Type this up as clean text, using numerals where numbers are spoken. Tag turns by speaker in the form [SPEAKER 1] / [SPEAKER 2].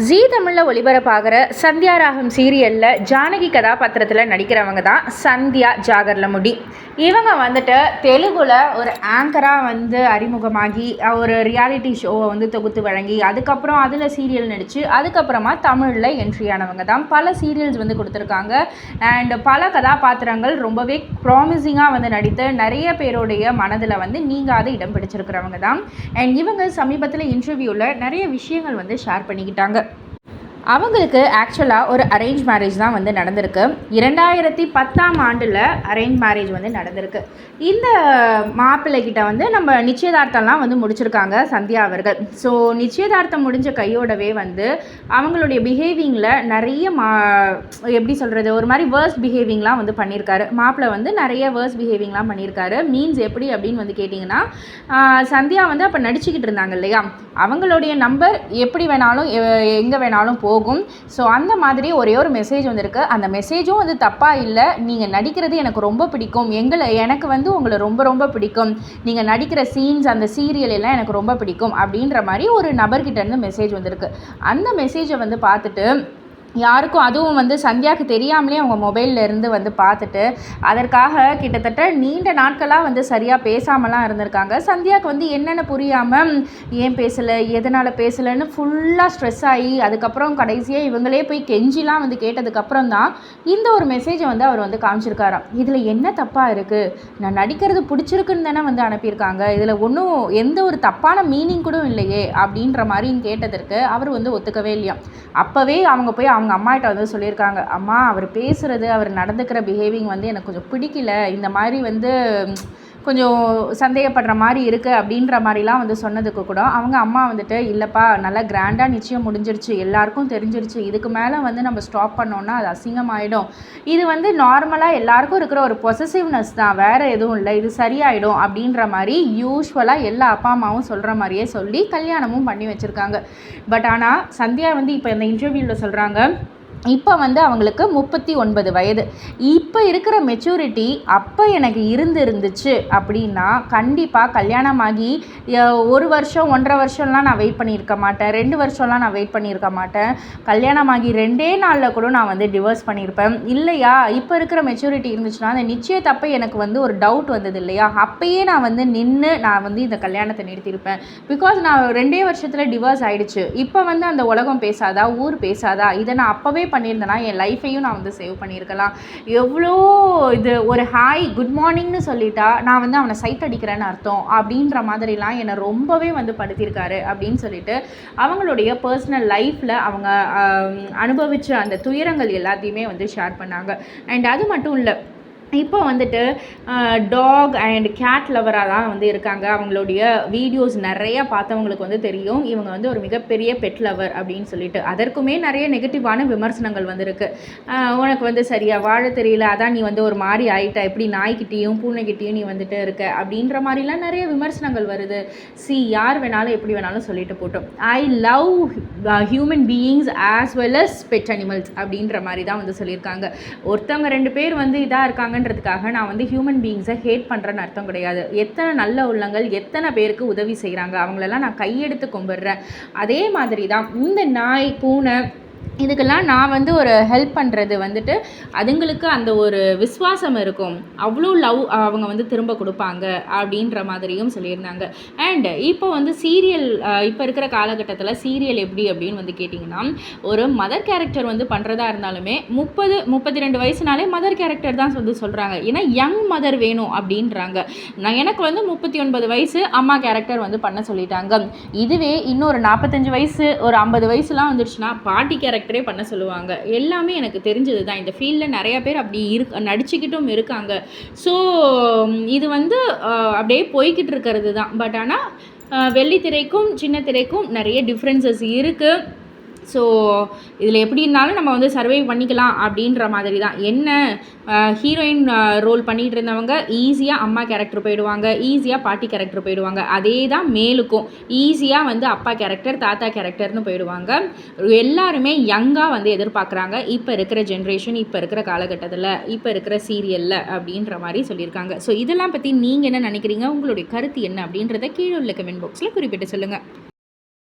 [SPEAKER 1] ஜீ தமிழில் ஒளிபரப்பாகிற சந்தியா ராகம் சீரியலில் ஜானகி கதாபாத்திரத்தில் நடிக்கிறவங்க தான் சந்தியா ஜாகர்லமுடி. இவங்க வந்துட்டு தெலுங்குல ஒரு ஆங்கராக வந்து அறிமுகமாகி ஒரு ரியாலிட்டி ஷோவை வந்து தொகுத்து வழங்கி அதுக்கப்புறம் அதில் சீரியல் நடித்து அதுக்கப்புறமா தமிழில் என்ட்ரி ஆனவங்க தான். பல சீரியல்ஸ் வந்து கொடுத்துருக்காங்க அண்ட் பல கதாபாத்திரங்கள் ரொம்பவே ப்ராமிசிங்காக வந்து நடித்து நிறைய பேருடைய மனதில் வந்து நீங்காத இடம் பிடிச்சிருக்கிறவங்க தான். அண்ட் இவங்க சமீபத்தில் இன்டர்வியூவில் நிறைய விஷயங்கள் வந்து ஷேர் பண்ணிக்கிட்டாங்க. அவங்களுக்கு ஆக்சுவலாக ஒரு அரேஞ்ச் மேரேஜ் தான் வந்து நடந்திருக்கு. 2010 அரேஞ்ச் மேரேஜ் வந்து நடந்திருக்கு. இந்த மாப்பிள்ளைக்கிட்ட வந்து நம்ம நிச்சயதார்த்தம்லாம் வந்து முடிச்சிருக்காங்க சந்தியா அவர்கள். ஸோ நிச்சயதார்த்தம் முடிஞ்ச கையோடவே வந்து அவங்களுடைய பிஹேவிங்கில் நிறைய எப்படி சொல்கிறது, ஒரு மாதிரி வேர்ஸ்ட் பிஹேவிங்லாம் வந்து பண்ணியிருக்காரு. மாப்பிள்ளை வந்து நிறைய வேர்ஸ்ட் பிஹேவிங்லாம் பண்ணியிருக்காரு. மீன்ஸ் எப்படி அப்படின்னு வந்து கேட்டிங்கன்னா, சந்தியா வந்து அப்போ நடிச்சுக்கிட்டு இருந்தாங்க இல்லையா, அவங்களுடைய நம்பர் எப்படி வேணாலும் எங்கே வேணாலும் போகும். ஸோ அந்த மாதிரி ஒரே ஒரு மெசேஜ் வந்திருக்கு. அந்த மெசேஜும் வந்து தப்பாக இல்லை. நீங்கள் நடிக்கிறது எனக்கு ரொம்ப பிடிக்கும், எனக்கு வந்து உங்களை ரொம்ப ரொம்ப பிடிக்கும், நீங்கள் நடிக்கிற சீன்ஸ் அந்த சீரியல் எல்லாம் எனக்கு ரொம்ப பிடிக்கும் அப்படின்ற மாதிரி ஒரு நபர்கிட்டேருந்து மெசேஜ் வந்திருக்கு. அந்த மெசேஜை வந்து பார்த்துட்டு யாருக்கும், அதுவும் வந்து சந்தியாவுக்கு தெரியாமலே அவங்க மொபைலில் இருந்து வந்து பார்த்துட்டு அதற்காக கிட்டத்தட்ட நீண்ட நாட்களாக வந்து சரியாக பேசாமலாம் இருந்திருக்காங்க. சந்தியாவுக்கு வந்து என்னென்ன புரியாமல் ஏன் பேசலை, எதனால் பேசலைன்னு ஃபுல்லாக ஸ்ட்ரெஸ் ஆகி அதுக்கப்புறம் கடைசியாக இவங்களே போய் கெஞ்சிலாம் வந்து கேட்டதுக்கப்புறம் தான் இந்த ஒரு மெசேஜை வந்து அவர் வந்து காமிச்சிருக்காராம். இதில் என்ன தப்பாக இருக்குது, நான் நடிக்கிறது பிடிச்சிருக்குன்னு தானே வந்து அனுப்பியிருக்காங்க, இதில் ஒன்றும் எந்த ஒரு தப்பான மீனிங் கூட இல்லையே அப்படின்ற மாதிரி கேட்டதற்கு அவர் வந்து ஒத்துக்கவே இல்லையா. அப்போவே அவங்க போய் அவங்க அம்மாகிட்ட வந்து சொல்லியிருக்காங்க, அம்மா அவர் பேசுகிறது, அவர் நடந்துக்கிற பிஹேவிங் வந்து எனக்கு கொஞ்சம் பிடிக்கல, இந்த மாதிரி வந்து கொஞ்சம் சந்தேகப்படுற மாதிரி இருக்குது அப்படின்ற மாதிரிலாம் வந்து சொன்னதுக்கு கூட அவங்க அம்மா வந்துட்டு, இல்லைப்பா நல்லா கிராண்டாக நிச்சயம் முடிஞ்சிருச்சு, எல்லாருக்கும் தெரிஞ்சிருச்சு, இதுக்கு மேலே வந்து நம்ம ஸ்டாப் பண்ணோன்னா அது அசிங்கமாயிடும், இது வந்து நார்மலாக எல்லாருக்கும் இருக்கிற ஒரு பொசசிவ்னஸ் தான், வேறு எதுவும் இல்லை, இது சரியாயிடும் அப்படின்ற மாதிரி யூஸ்வலாக எல்லா அப்பா அம்மாவும் சொல்கிற மாதிரியே சொல்லி கல்யாணமும் பண்ணி வச்சுருக்காங்க. பட் ஆனால் சந்தியா வந்து இப்போ இந்த இன்டர்வியூவில் சொல்கிறாங்க, இப்போ வந்து அவங்களுக்கு 39 வயது. இப்போ இருக்கிற மெச்சூரிட்டி அப்போ எனக்கு இருந்துச்சு அப்படின்னா கண்டிப்பாக கல்யாணமாகி 1 வருஷம் 1.5 வருஷம்லாம் நான் வெயிட் பண்ணியிருக்க மாட்டேன், 2 வருஷம்லாம் நான் வெயிட் பண்ணியிருக்க மாட்டேன், கல்யாணமாகி 2 நாளில் கூட நான் வந்து டிவோர்ஸ் பண்ணியிருப்பேன். இல்லையா, இப்போ இருக்கிற மெச்சூரிட்டி இருந்துச்சுன்னா அந்த நிச்சயத்தப்போ எனக்கு வந்து ஒரு டவுட் வந்தது இல்லையா, அப்போயே நான் வந்து நான் வந்து இந்த கல்யாணத்தை நிறுத்தியிருப்பேன். பிகாஸ் நான் 2 வருஷத்தில் டிவோர்ஸ் ஆகிடுச்சு. இப்போ வந்து அந்த உலகம் பேசாதா, ஊர் பேசாதா, இதை நான் அப்போவே பண்ணியிருந்தேன்னா என் லைஃபையும் நான் வந்து சேவ் பண்ணியிருக்கலாம். எவ்வளோ இது ஒரு ஹாய் குட் மார்னிங்னு சொல்லிட்டா நான் வந்து அவனை சைட் அடிக்கிறேன்னு அர்த்தம் அப்படின்ற மாதிரிலாம் என்னை ரொம்பவே வந்து படுத்தியிருக்காரு அப்படின்னு சொல்லிட்டு அவங்களுடைய பர்சனல் லைஃப்பில் அவங்க அனுபவித்த அந்த துயரங்கள் எல்லாத்தையுமே வந்து ஷேர் பண்ணாங்க. அண்ட் அது மட்டும் இல்லை, இப்போ வந்துட்டு டாக் அண்ட் கேட் லவராக தான் வந்து இருக்காங்க. அவங்களுடைய வீடியோஸ் நிறையா பார்த்தவங்களுக்கு வந்து தெரியும், இவங்க வந்து ஒரு மிகப்பெரிய பெட் லவர் அப்படின்னு சொல்லிட்டு. அதற்குமே நிறைய நெகட்டிவான விமர்சனங்கள் வந்திருக்கு. உனக்கு வந்து சரியாக வாழ தெரியல, அதான் நீ வந்து ஒரு மாதிரி ஆகிட்ட, எப்படி நாய்கிட்டேயும் பூனைக்கிட்டேயும் நீ வந்துட்டு இருக்க அப்படின்ற மாதிரிலாம் நிறைய விமர்சனங்கள் வருது. யார் வேணாலும் எப்படி வேணாலும் சொல்லிட்டு போட்டோம். I love human beings as well as pet animals அப்படின்ற மாதிரி தான் வந்து சொல்லியிருக்காங்க. ஒருத்தவங்க 2 பேர் வந்து இதாக இருக்காங்க ன்றதுக்காக நான் வந்து ஹியூமன் பீயிங்ஸை ஹேட் பண்ணுறேன்னு அர்த்தம் கிடையாது. எத்தனை நல்ல உள்ளங்கள் எத்தனை பேருக்கு உதவி செய்கிறாங்க, அவங்களெல்லாம் நான் கையெடுத்து கும்பிடுறேன். அதே மாதிரி தான் இந்த நாய் பூனை இதுக்கெல்லாம் நான் வந்து ஒரு ஹெல்ப் பண்ணுறது வந்துட்டு அதுங்களுக்கு அந்த ஒரு விசுவாசம் இருக்கும், அவ்வளோ லவ் அவங்க வந்து திரும்ப கொடுப்பாங்க அப்படின்ற மாதிரியும் சொல்லியிருந்தாங்க. அண்ட் இப்போ வந்து சீரியல் இப்போ இருக்கிற காலகட்டத்தில் சீரியல் எப்படி அப்படின்னு வந்து கேட்டிங்கன்னா, ஒரு மதர் கேரக்டர் வந்து பண்ணுறதா இருந்தாலுமே 30-32 வயசுனாலே மதர் கேரக்டர் தான் வந்து சொல்கிறாங்க. ஏன்னா யங் மதர் வேணும் அப்படின்றாங்க. எனக்கு வந்து 39 வயசு அம்மா கேரக்டர் வந்து பண்ண சொல்லிட்டாங்க. இதுவே இன்னொரு 45 வயசு ஒரு 50 வயசுலாம் வந்துடுச்சுன்னா பாட்டி கேரக்டரே பண்ண சொல்லுவாங்க. எல்லாமே எனக்கு தெரிஞ்சது தான். இந்த ஃபீல்டில் நிறைய பேர் அப்படி நடிச்சுக்கிட்டும் இருக்காங்க. ஸோ இது வந்து அப்படியே போய்கிட்டு இருக்கிறது தான். பட் ஆனால் வெள்ளித்திரைக்கும் சின்ன திரைக்கும் நிறைய டிஃப்ரென்சஸ் இருக்குது. ஸோ இதில் எப்படி இருந்தாலும் நம்ம வந்து சர்வை பண்ணிக்கலாம் அப்படின்ற மாதிரி தான். என்ன ஹீரோயின் ரோல் பண்ணிகிட்டு இருந்தவங்க ஈஸியாக அம்மா கேரக்டர் போயிடுவாங்க, ஈஸியாக பாட்டி கேரக்டர் போயிடுவாங்க. அதே தான் மேலுக்கும் ஈஸியாக வந்து அப்பா கேரக்டர் தாத்தா கேரக்டர்னு போயிடுவாங்க. எல்லாருமே யங்காக வந்து எதிர்பார்க்குறாங்க இப்போ இருக்கிற ஜென்ரேஷன், இப்போ இருக்கிற காலகட்டத்தில், இப்போ இருக்கிற சீரியலில் அப்படின்ற மாதிரி சொல்லியிருக்காங்க. ஸோ இதெல்லாம் பற்றி நீங்கள் என்ன நினைக்கிறீங்க, உங்களுடைய கருத்து என்ன அப்படின்றத கீழே உள்ள கமெண்ட் பாக்ஸில் குறிப்பிட்டு சொல்லுங்கள்.